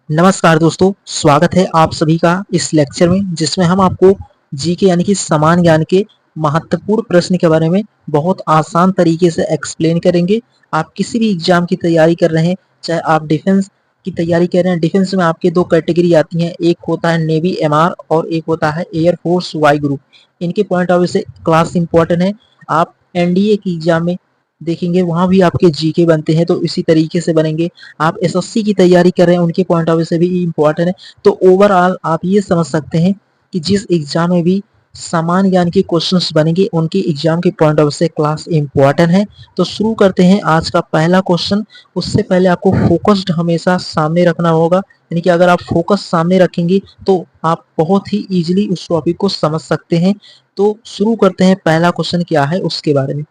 नमस्कार दोस्तों, स्वागत है आप सभी का इस लेक्चर में जिसमें हम आपको जीके यानी कि समान ज्ञान के महत्वपूर्ण प्रश्न के बारे में बहुत आसान तरीके से एक्सप्लेन करेंगे। आप किसी भी एग्जाम की तैयारी कर रहे हैं, चाहे आप डिफेंस की तैयारी कर रहे हैं, डिफेंस में आपके दो कैटेगरी आती हैं, एक होता है नेवी एमआर और एक होता है एयरफोर्स वाई ग्रुप। इनके पॉइंट ऑफ व्यू से क्लास इंपॉर्टेंट है। आप एनडीए की एग्जाम में देखेंगे वहां भी आपके जीके बनते हैं, तो इसी तरीके से बनेंगे। आप एसएससी की तैयारी कर रहे हैं, उनके पॉइंट ऑफ व्यू से भी इम्पोर्टेंट है। तो ओवरऑल आप ये समझ सकते हैं कि जिस एग्जाम में भी समान ज्ञान के क्वेश्चंस बनेंगे उनके एग्जाम के पॉइंट ऑफ व्यू से क्लास इंपॉर्टेंट है। तो शुरू करते हैं आज का पहला क्वेश्चन। उससे पहले आपको फोकस्ड हमेशा सामने रखना होगा, यानी कि अगर आप फोकस सामने रखेंगे तो आप बहुत ही इजीली उस टॉपिक को समझ सकते हैं। तो शुरू करते हैं, पहला क्वेश्चन क्या है उसके बारे में।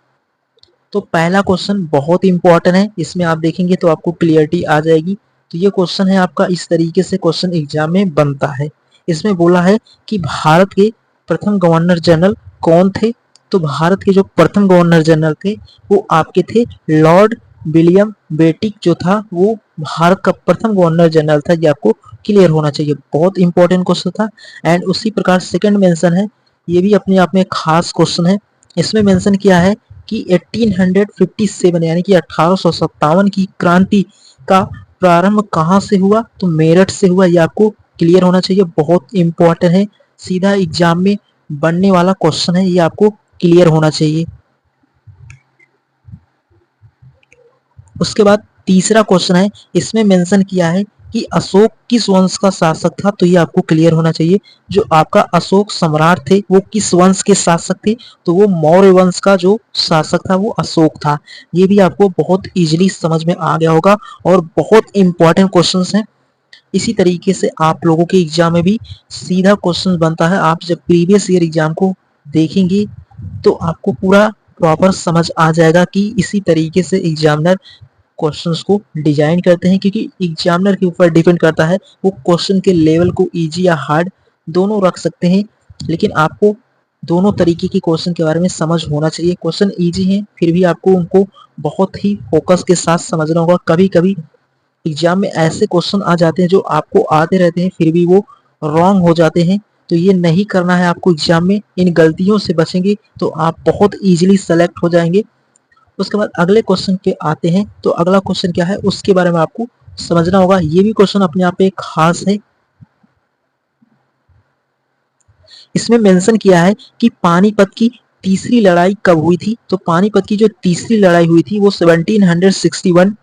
तो पहला क्वेश्चन बहुत इंपॉर्टेंट है, इसमें आप देखेंगे तो आपको क्लियरिटी आ जाएगी। तो ये क्वेश्चन है आपका, इस तरीके से क्वेश्चन एग्जाम में बनता है। इसमें बोला है कि भारत के प्रथम गवर्नर जनरल कौन थे। तो भारत के जो प्रथम गवर्नर जनरल थे वो आपके थे लॉर्ड विलियम बेटिक जो था, वो भारत का प्रथम गवर्नर जनरल था। ये आपको क्लियर होना चाहिए, बहुत इंपॉर्टेंट क्वेश्चन था। एंड उसी प्रकार सेकंड मेंशन है, ये भी अपने आप में खास क्वेश्चन है। इसमें मेंशन किया है कि 1857 यानी कि 1857 की क्रांति का प्रारंभ कहाँ से हुआ। तो मेरठ से हुआ। ये आपको क्लियर होना चाहिए, बहुत इंपॉर्टेंट है, सीधा एग्जाम में बनने वाला क्वेश्चन है, ये आपको क्लियर होना चाहिए। उसके बाद तीसरा क्वेश्चन है, इसमें मेंशन किया है कि अशोक किस वंश का शासक था। तो ये आपको क्लियर होना चाहिए, जो आपका अशोक सम्राट थे वो किस वंश के शासक थे। तो वो मौर्य वंश का जो शासक था वो अशोक था। ये भी आपको बहुत इजीली समझ में आ गया होगा और बहुत इंपॉर्टेंट क्वेश्चंस हैं। इसी तरीके से आप लोगों के एग्जाम में भी सीधा क्वेश्चन बनता है। आप जब प्रीवियस ईयर एग्जाम को देखेंगे तो आपको पूरा प्रॉपर समझ आ जाएगा कि इसी तरीके से एग्जामिनर क्वेश्चंस को डिजाइन करते हैं, क्योंकि एग्जामिनर के ऊपर डिपेंड करता है वो क्वेश्चन के लेवल को इजी या हार्ड दोनों रख सकते हैं। लेकिन आपको दोनों तरीके के क्वेश्चन के बारे में समझ होना चाहिए। क्वेश्चन इजी हैं फिर भी आपको उनको बहुत ही फोकस के साथ समझना होगा। कभी कभी एग्जाम में ऐसे क्वेश्चन आ जाते हैं जो आपको आते रहते हैं फिर भी वो रॉन्ग हो जाते हैं। तो ये नहीं करना है आपको एग्जाम में, इन गलतियों से बचेंगे तो आप बहुत इजीली सेलेक्ट हो जाएंगे। उसके बाद अगले क्वेश्चन पे आते हैं। तो अगला क्वेश्चन क्या है उसके बारे में आपको समझना होगा। ये भी क्वेश्चन अपने आप में खास है। इसमें मेंशन किया है कि पानीपत की तीसरी लड़ाई कब हुई थी। तो पानीपत की जो तीसरी लड़ाई हुई थी वो 1761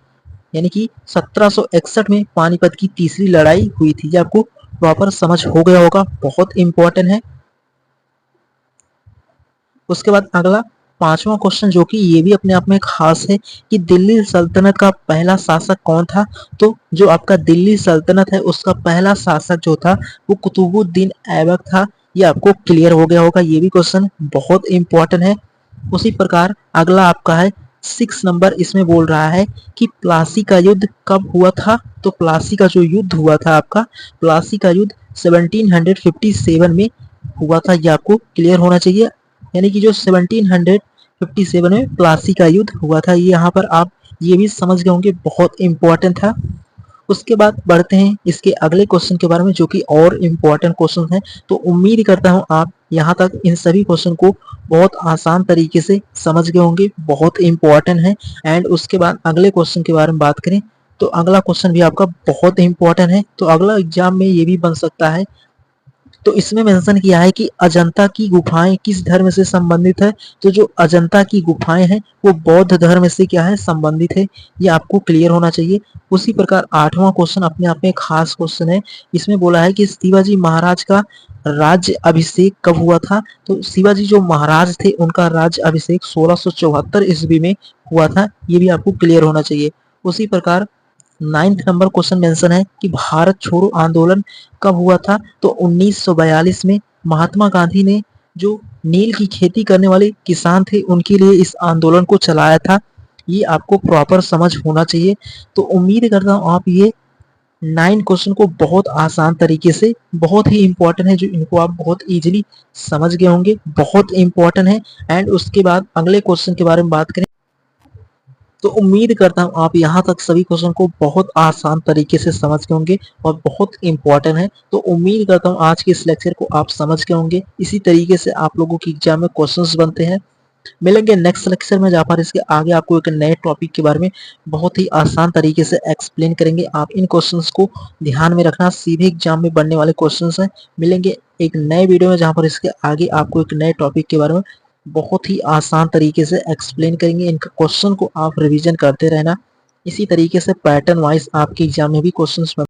यानी कि 1761 में पानीपत की तीसरी लड़ाई हुई थी। ये आपको प्रॉपर समझ हो गया होगा, बहुत इंपॉर्टेंट है। उसके बाद अगला पांचवा क्वेश्चन, जो कि ये भी अपने आप में खास है, कि दिल्ली सल्तनत का पहला शासक कौन था। तो जो आपका दिल्ली सल्तनत है उसका पहला शासक जो था वो कुतुबुद्दीन ऐबक था। ये आपको क्लियर हो गया होगा, ये भी क्वेश्चन बहुत इंपॉर्टेंट है। उसी प्रकार अगला आपका है 6 नंबर। इसमें बोल रहा है कि प्लासी का युद्ध कब हुआ था। तो प्लासी का जो युद्ध हुआ था आपका, प्लासी का युद्ध 1757 में हुआ था। ये आपको क्लियर होना चाहिए, यानी कि जो 1757 में प्लासी का युद्ध हुआ था। ये यहाँ पर आप ये भी समझ गए होंगे, बहुत इंपॉर्टेंट था। उसके बाद बढ़ते हैं इसके अगले क्वेश्चन के बारे में, जो कि और इम्पोर्टेंट क्वेश्चन है। तो उम्मीद करता हूँ आप यहाँ तक इन सभी क्वेश्चन को बहुत आसान तरीके से समझ गए होंगे, बहुत इंपॉर्टेंट है। एंड उसके बाद अगले क्वेश्चन के बारे में बात करें तो अगला क्वेश्चन भी आपका बहुत इंपॉर्टेंट है। तो अगला एग्जाम में ये भी बन सकता है। तो इसमें मेंशन किया है कि अजंता की गुफाएं किस धर्म से संबंधित है। तो जो अजंता की गुफाएं हैं वो बौद्ध धर्म से क्या है, संबंधित है। ये आपको क्लियर होना चाहिए। उसी प्रकार आठवां क्वेश्चन अपने आप में खास क्वेश्चन है। इसमें बोला है कि शिवाजी महाराज का राज्य अभिषेक कब हुआ था। तो शिवाजी जो महाराज थे उनका राज्य अभिषेक 1674 ईस्वी में हुआ था। ये भी आपको क्लियर होना चाहिए। उसी प्रकार 9 नंबर क्वेश्चन मेंशन है कि भारत छोड़ो आंदोलन कब हुआ था। तो 1942 में महात्मा गांधी ने जो नील की खेती करने वाले किसान थे उनके लिए इस आंदोलन को चलाया था। ये आपको प्रॉपर समझ होना चाहिए। तो उम्मीद करता हूँ आप ये 9 क्वेश्चन को बहुत आसान तरीके से, बहुत ही इंपॉर्टेंट है, जो इनको आप बहुत इजीली समझ गए होंगे, बहुत इंपॉर्टेंट है। एंड उसके बाद अगले क्वेश्चन के बारे में बात करें तो उम्मीद करता हूँ आप यहाँ तक सभी क्वेश्चन को बहुत आसान तरीके से समझ गए होंगे और बहुत इंपॉर्टेंट है। तो उम्मीद करता हूँ आज के इस लेक्चर को आप समझ गए होंगे। इसी तरीके से आप लोगों की एग्जाम में क्वेश्चंस बनते हैं। मिलेंगे नेक्स्ट लेक्चर में, जहाँ पर इसके आगे आपको एक नए टॉपिक के बारे में बहुत ही आसान तरीके से एक्सप्लेन करेंगे। आप इन क्वेश्चंस को ध्यान में रखना, सीधे एग्जाम में बनने वाले क्वेश्चंस हैं। मिलेंगे एक नए वीडियो में, जहाँ पर इसके आगे आपको एक नए टॉपिक के बारे में बहुत ही आसान तरीके से एक्सप्लेन करेंगे। इनका क्वेश्चन को आप रिविजन करते रहना। इसी तरीके से पैटर्न वाइज आपके एग्जाम में भी क्वेश्चंस